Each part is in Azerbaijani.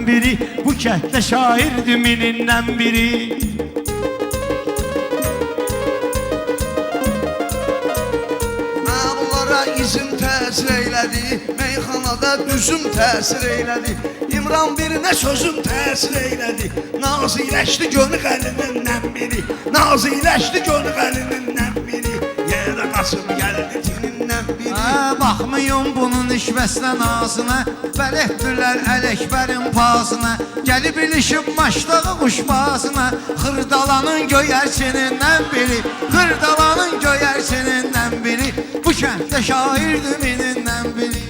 biri, bu kənddə şairdir minindən biri. Bunlara izim təsir eylədi, meyxanada düzüm təsir eylədi. İmran birinə sözüm təsir eylədi, naziləşdi gönül əlindən biri, naziləşdi gönül əlindən biri, yerə qaçıb gəldi tinindən biri. Baxmayın bunun işvəsinə nazına, bələtdilər Ələkbərin pazına, gəlib ilişib maçdağı quşbazına, xırdalanın göyərçinindən biri, xırdalanın göyərçinindən biri, bu kənddə şairdir minindən biri.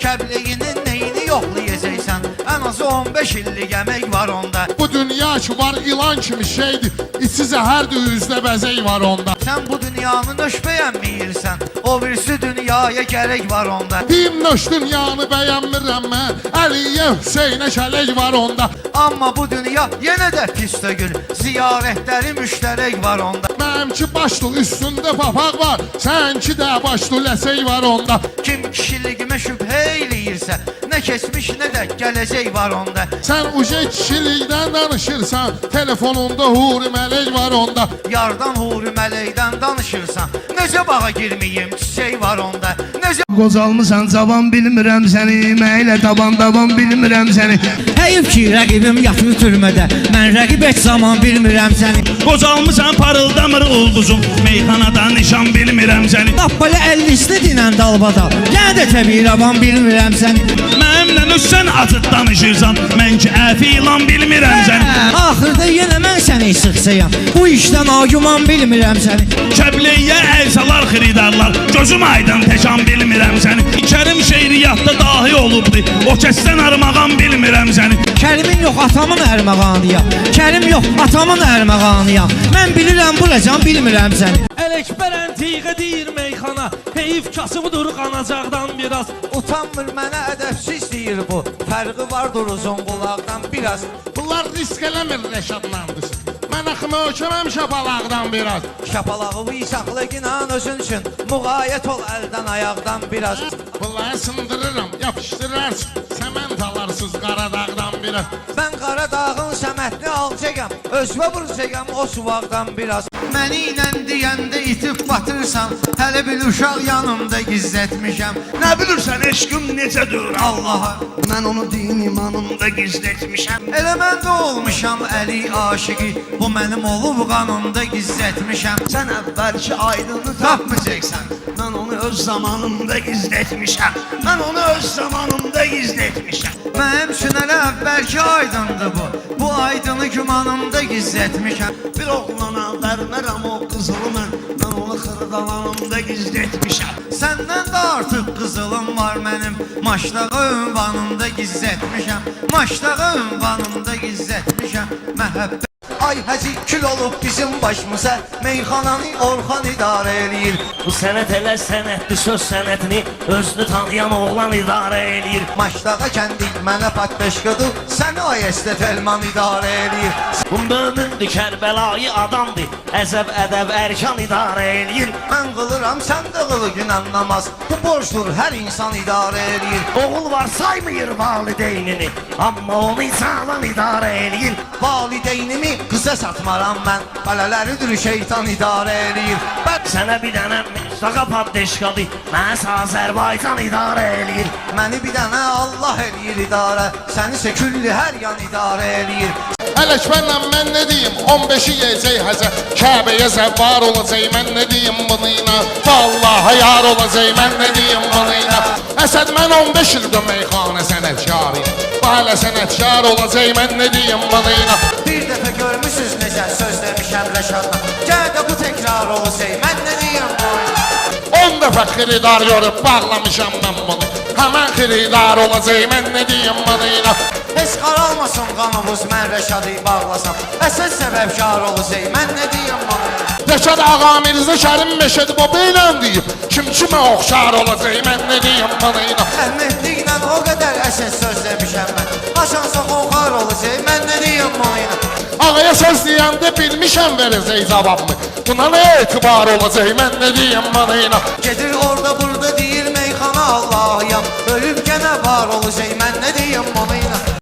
Kəbləyinin neyini yoxlayacaqsan, ən azı 15 illik əmək var onda. Bu dünya ki var ilan kimi şeydir, içi zəhərdir, üzdə bəzək var onda. Sən bu dünyanı nöş bəyənməyirsən, o birisi dünyaya gərək var onda. Deyim nöş dünyanı bəyənmirəm mən, Əliyə Hüseynə kələk var onda. Amma bu dünya yenə də pis dögül, ziyarətləri müştərək var onda. Mənimki başlı üstündə papaq var, sənki də başlı ləsək var onda. Kim kişiligimə şübhə eləyirsə, nə keçmiş nə də gələcək var onda. Sən uca kişilikdən danışırsan, telefonunda huri mələk var onda. Yardan huri mələkdən danışırsan, necə bağa girməyim, çiçək var onda. Necə Qocalmısan cavan bilmirəm səni, məylə taban bilmirəm səni. Həyif ki rəqibim yatır türmədə, mən rəqib heç zaman bilmirəm səni. Qocalmısan parıldamır ulduzum, meyxanada nişan bilmirəm səni. Lap belə 50 dinən dalbada, yenə də təbii ravan bilmirəm səni. Mənimlə nüsən acıd danışırsan, mən ki əfi ilan bilmirəm səni. Axırda yenə mən səni sıxsayam, bu işdən agüman bilmirəm səni. Kəbliyyə əl salar xiridarlar, gözüm aydın təkan bilmirəm səni. Kərim şeiriyyatda dahi olubdu, o kəsdən armağan bilmirəm səni. Kərimin yox atamın ərməğanıyam, Kərim yox atamın ərməğanıyam. Mən bilirəm bu ləcan bilmirəm səni. Ələkbər əntiqə deyir meyxana, heyif kasıbıdır qanacaqdan biraz. utanmır mənə ədəbsiz deyir bu, fərqi vardır uzun qulaqdan biraz. Bunlar risk eləmir Rəşadlandır. Mən axımı ölçəməm şapalaqdan biraz. Şapalağı isaqlı ginan özün üçün, müğayət ol əldən ayaqdan biraz. Bunları sındırırım, yapışdırırsın, səmənt alarsız Qaradağdan biraz. Mən Qaradağın səmətli alacaqam, özümə vuracaqam o suvaqdan biraz. Məni ilə deyəndə itib batırsan, hələ bir uşaq yanımda gizlətmişəm. Nə bilirsən eşqim necədir Allaha, mən onu din imanımda gizlətmişəm. elə mən də olmuşam əli aşıqi, bu mənim olub qanımda gizlətmişəm. Sən əvvəlki aydını tapmayacaqsan, mən onu öz zamanımda gizlətmişəm. Mən onu öz zamanımda gizlətmişəm. Mənim üçün hələ əvvəlki aydındır bu, bu aydını gümanımda gizlətmişəm. Bir oğlana vermərəm o qızılı mən onu xırdalanımda gizlətmişəm. Səndən də artıq qızılım var mənim, maçdağı ünvanımda gizlətmişəm. Maçdağı ünvanımda gizlətmişəm, məhəbbət. Ay həzi kül olub bizim başımıza, meyxananı Orxan idarə eləyir. Bu sənət elə sənətdir, söz sənətini özünü tanıyan oğlan idarə eləyir. Maçdağa kəndi mənə patbeşqıdır, səni o Estet Elman idarə eləyir. Bu mömündür, Kərbəlayı adamdır, əzəb ədəb ərkan idarə eləyir. Mən qılıram, sən də qılı günən namaz, bu borcdur hər insan idarə eləyir. Oğul var saymıyır valideynini, amma onu insanlar idarə eləyir. Valideynimi qıza satmaram mən, bələləridir şeytan idarə eləyir. Sənə bir dənə Mustaqa Paddeşqadı, mənsə Azərbaycan idarə eləyir. Məni bir dənə Allah eləyir idarə, səni isə külli hər yan idarə eləyir. Ələkbərlə mən nə deyim, 15-i yeyəcək həzə, Kəbəyə zəvvar olacaq, mən nə deyim bunu ilə, vallaha yar olacaq, mən nə deyim bunu ilə. Əsəd mən 15 ildir meyxanə sənətkarıyım, hələ sənətkar olacaq, mən nə deyim bunu ilə. Bir dəfə görmüşsünüz necə söz demişəm Rəşadla, gəl də bu təkrar olacaq, mən nə deyim bu ilə. 10 dəfə xiridar görüb bağlamışam mən bunu, həmən xiridar olacaq, mən nə deyim bunu ilə. Heç qaralmasın qanımız, mən Rəşadı bağlasam, əsas səbəbkar olacaq, mən nə deyim bu ilə. Rəşad ağa Mirzə Kərim Məşədi baba ilə deyib, kim kimə oxşar olacaq, mən nə deyim bunu ilə. Əhmədliklə o qədər əsas söz demişəm mən, aşansa qorxar olacaq, mən nə deyim bu ilə. Ağaya söz deyəndə bilmişəm verəcək cavabını, buna nə etibar olacaq, mən nə deyim bunu ilə. Gedir orada burada deyir meyxana Allah'ıyam, ölüb gənə var olacaq,